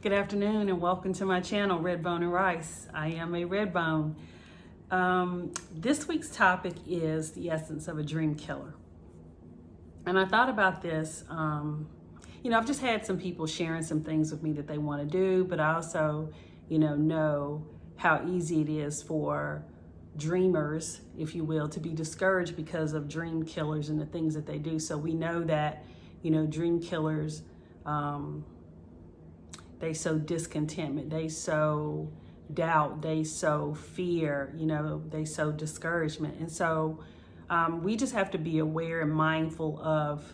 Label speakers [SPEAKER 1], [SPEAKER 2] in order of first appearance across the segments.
[SPEAKER 1] Good afternoon and welcome to my channel, Redbone and Rice. I am a Redbone. This week's topic is the essence of a dream killer. And I thought about this, I've just had some people sharing some things with me that they want to do, but I also, know how easy it is for dreamers, if you will, to be discouraged because of dream killers and the things that they do. So we know that, dream killers, they sow discontentment, they sow doubt, they sow fear, they sow discouragement. And so we just have to be aware and mindful of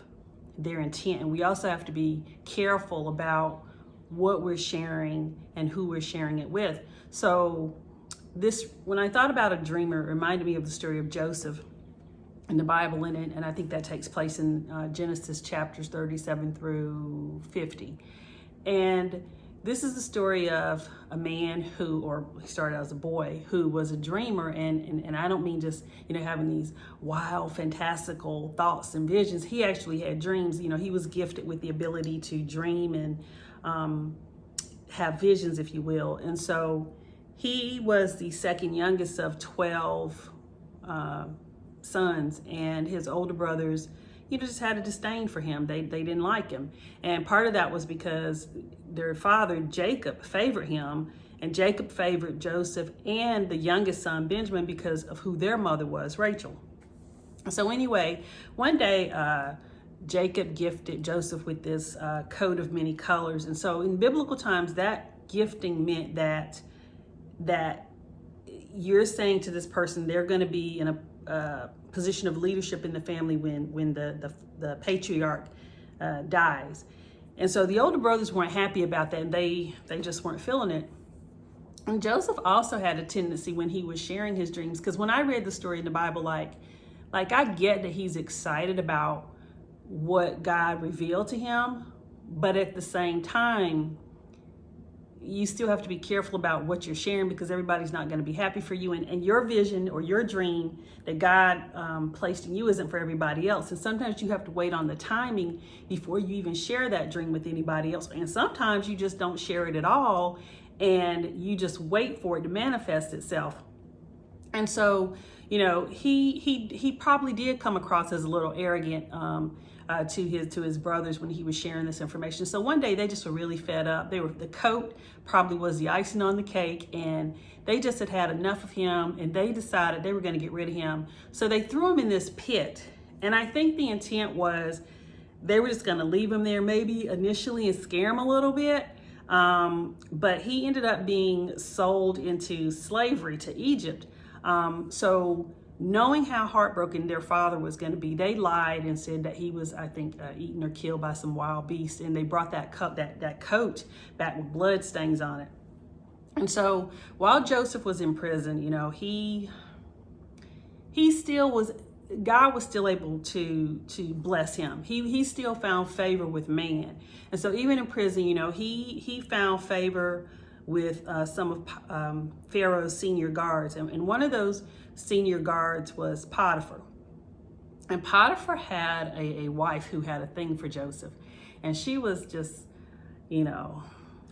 [SPEAKER 1] their intent. And we also have to be careful about what we're sharing and who we're sharing it with. So when I thought about a dreamer, it reminded me of the story of Joseph in the Bible, and I think that takes place in Genesis chapters 37 through 50. And this is the story of a man he started as a boy, who was a dreamer. And I don't mean just, having these wild, fantastical thoughts and visions. He actually had dreams. He was gifted with the ability to dream and have visions, if you will. And so he was the second youngest of 12 sons, and his older brothers, just had a disdain for him. They didn't like him. And part of that was because their father, Jacob, favored him, and Jacob favored Joseph and the youngest son, Benjamin, because of who their mother was, Rachel. So anyway, one day, Jacob gifted Joseph with this coat of many colors. And so in biblical times, that gifting meant that you're saying to this person, they're going to be in a position of leadership in the family when the patriarch dies. And so the older brothers weren't happy about that, and they just weren't feeling it. And Joseph also had a tendency when he was sharing his dreams, because when I read the story in the Bible, like I get that he's excited about what God revealed to him, but at the same time, you still have to be careful about what you're sharing, because everybody's not going to be happy for you. And your vision or your dream that God placed in you isn't for everybody else. And sometimes you have to wait on the timing before you even share that dream with anybody else. And sometimes you just don't share it at all, and you just wait for it to manifest itself. And so, he probably did come across as a little arrogant to his brothers when he was sharing this information. So one day they just were really fed up. The coat probably was the icing on the cake, and they just had enough of him, and they decided they were going to get rid of him. So they threw him in this pit. And I think the intent was they were just going to leave him there maybe initially and scare him a little bit. But he ended up being sold into slavery to Egypt. So knowing how heartbroken their father was going to be, they lied and said that he was, I think, eaten or killed by some wild beast. And they brought that coat back with blood stains on it. And so while Joseph was in prison, he still was, God was still able to bless him. He still found favor with man. And so even in prison, he found favor with some of Pharaoh's senior guards. And one of those senior guards was Potiphar. And Potiphar had a wife who had a thing for Joseph. And she was just,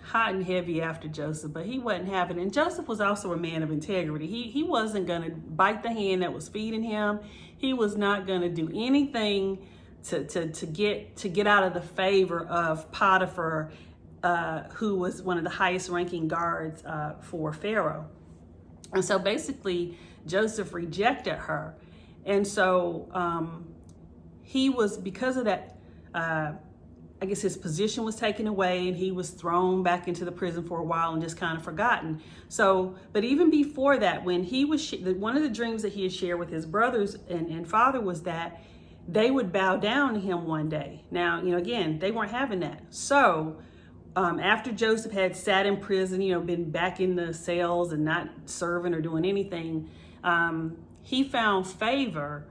[SPEAKER 1] hot and heavy after Joseph, but he wasn't having it. And Joseph was also a man of integrity. He wasn't going to bite the hand that was feeding him. He was not going to do anything to get out of the favor of Potiphar, who was one of the highest ranking guards for Pharaoh. And so basically Joseph rejected her. And so he was, because of that, I guess his position was taken away, and he was thrown back into the prison for a while and just kind of forgotten. So, but even before that, when he was, one of the dreams that he had shared with his brothers and father was that they would bow down to him one day. Now, again, they weren't having that. So after Joseph had sat in prison, been back in the cells and not serving or doing anything, he found favor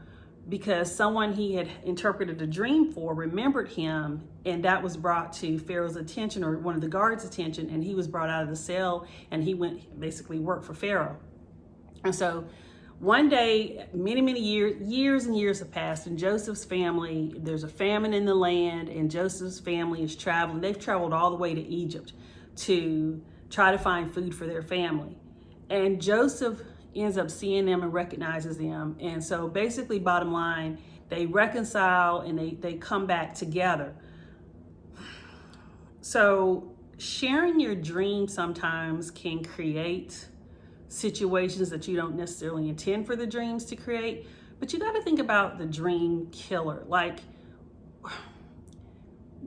[SPEAKER 1] because someone he had interpreted a dream for remembered him, and that was brought to Pharaoh's attention, or one of the guards' attention, and he was brought out of the cell, and he went basically work for Pharaoh. And so one day, many years and years have passed, and Joseph's family, there's a famine in the land, and Joseph's family is traveling. They've traveled all the way to Egypt to try to find food for their family. And Joseph ends up seeing them and recognizes them. And so basically, bottom line, they reconcile and they come back together. So sharing your dream sometimes can create situations that you don't necessarily intend for the dreams to create, but you got to think about the dream killer. Like,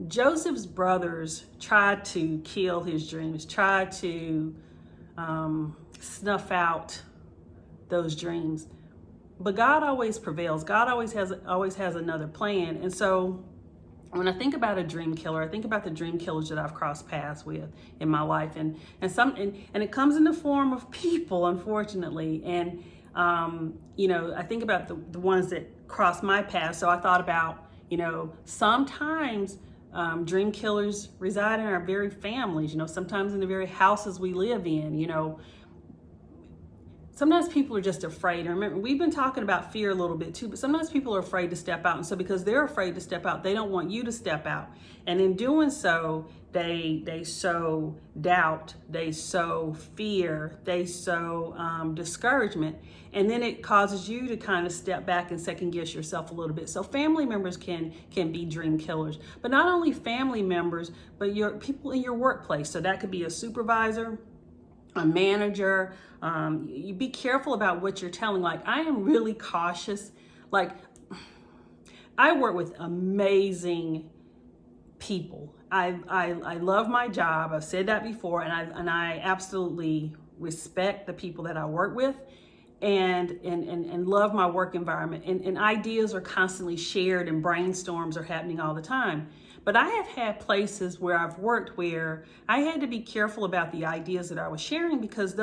[SPEAKER 1] Joseph's brothers tried to kill his dreams, tried to snuff out those dreams, but God always prevails. God always has another plan. And so when I think about a dream killer, I think about the dream killers that I've crossed paths with in my life, and it comes in the form of people, unfortunately. And I think about the ones that cross my path. So I thought about, sometimes dream killers reside in our very families. Sometimes in the very houses we live in. Sometimes people are just afraid. And remember, we've been talking about fear a little bit too, but sometimes people are afraid to step out. And so because they're afraid to step out, they don't want you to step out. And in doing so, they sow doubt, they sow fear, they sow discouragement. And then it causes you to kind of step back and second guess yourself a little bit. So family members can be dream killers, but not only family members, but your people in your workplace. So that could be a supervisor, a manager. You be careful about what you're telling. Like, I am really cautious. Like, I work with amazing people. I love my job. I've said that before, and I absolutely respect the people that I work with, and love my work environment. And ideas are constantly shared, and brainstorms are happening all the time. But I have had places where I've worked where I had to be careful about the ideas that I was sharing, because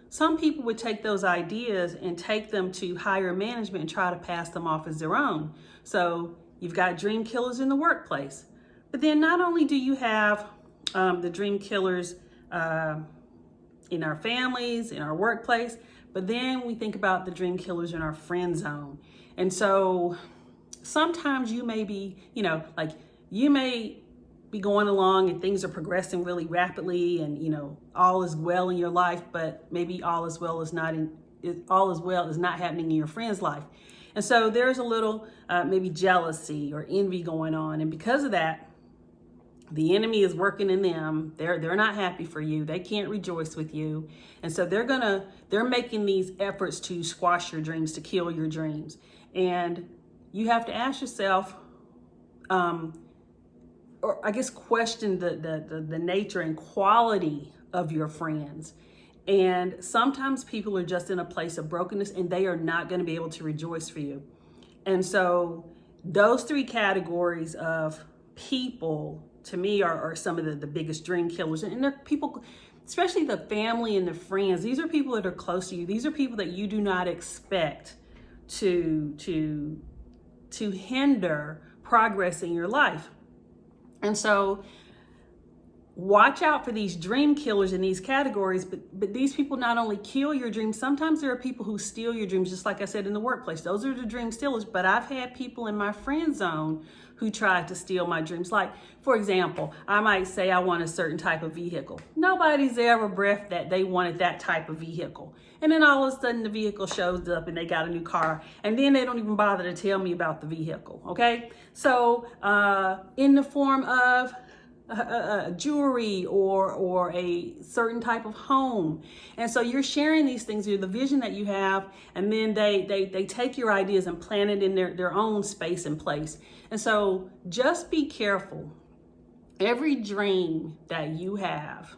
[SPEAKER 1] some people would take those ideas and take them to higher management and try to pass them off as their own. So you've got dream killers in the workplace. But then not only do you have the dream killers in our families, in our workplace, but then we think about the dream killers in our friend zone. And so sometimes you may be, you may be going along and things are progressing really rapidly, and all is well in your life, but maybe all is well is not happening in your friend's life. And so there's a little maybe jealousy or envy going on, and because of that, the enemy is working in them. They're not happy for you. They can't rejoice with you. And so they're making these efforts to squash your dreams, to kill your dreams. And you have to ask yourself, or I guess question the nature and quality of your friends. And sometimes people are just in a place of brokenness and they are not going to be able to rejoice for you. And so those three categories of people, to me, are some of the biggest dream killers. And they're people, especially the family and the friends. These are people that are close to you. These are people that you do not expect to hinder progress in your life. And so watch out for these dream killers in these categories, but these people not only kill your dreams, sometimes there are people who steal your dreams, just like I said in the workplace. Those are the dream stealers, but I've had people in my friend zone who tried to steal my dreams. Like, for example, I might say I want a certain type of vehicle. Nobody's ever breathed that they wanted that type of vehicle. And then all of a sudden the vehicle shows up and they got a new car, and then they don't even bother to tell me about the vehicle, okay? So in the form of jewelry or a certain type of home. And so you're sharing these things, the vision that you have, and then they take your ideas and plant it in their own space and place. And so just be careful. Every dream that you have,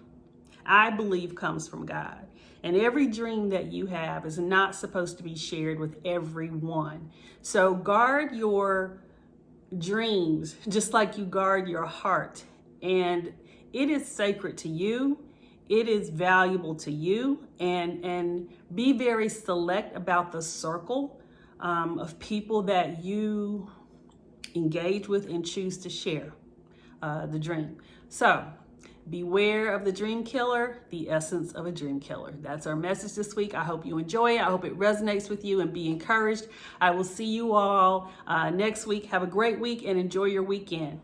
[SPEAKER 1] I believe, comes from God. And every dream that you have is not supposed to be shared with everyone. So guard your dreams just like you guard your heart. And it is sacred to you. It is valuable to you. And be very select about the circle of people that you engage with and choose to share the dream. So beware of the dream killer, the essence of a dream killer. That's our message this week. I hope you enjoy it. I hope it resonates with you, and be encouraged. I will see you all next week. Have a great week and enjoy your weekend.